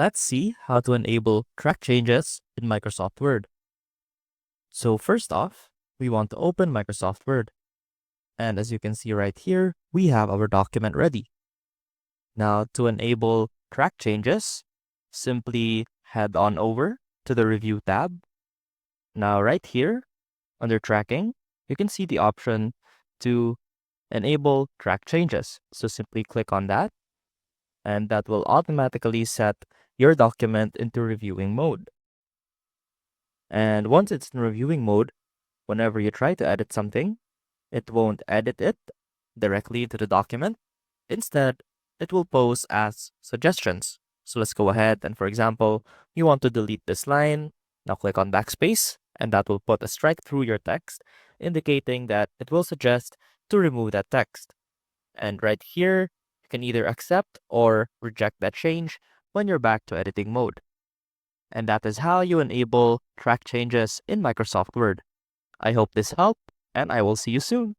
Let's see how to enable track changes in Microsoft Word. So first off, we want to open Microsoft Word. And as you can see right here, we have our document ready. Now to enable track changes, simply head on over to the Review tab. Now right here, under Tracking, you can see the option to enable track changes. So simply click on that, and that will automatically set your document into reviewing mode. And once it's in reviewing mode, whenever you try to edit something, it won't edit it directly to the document. Instead, it will pose as suggestions. So let's go ahead and, for example, you want to delete this line. Now click on backspace, and that will put a strike through your text, indicating that it will suggest to remove that text. And right here, you can either accept or reject that change when you're back to editing mode. And that is how you enable track changes in Microsoft Word. I hope this helped, and I will see you soon.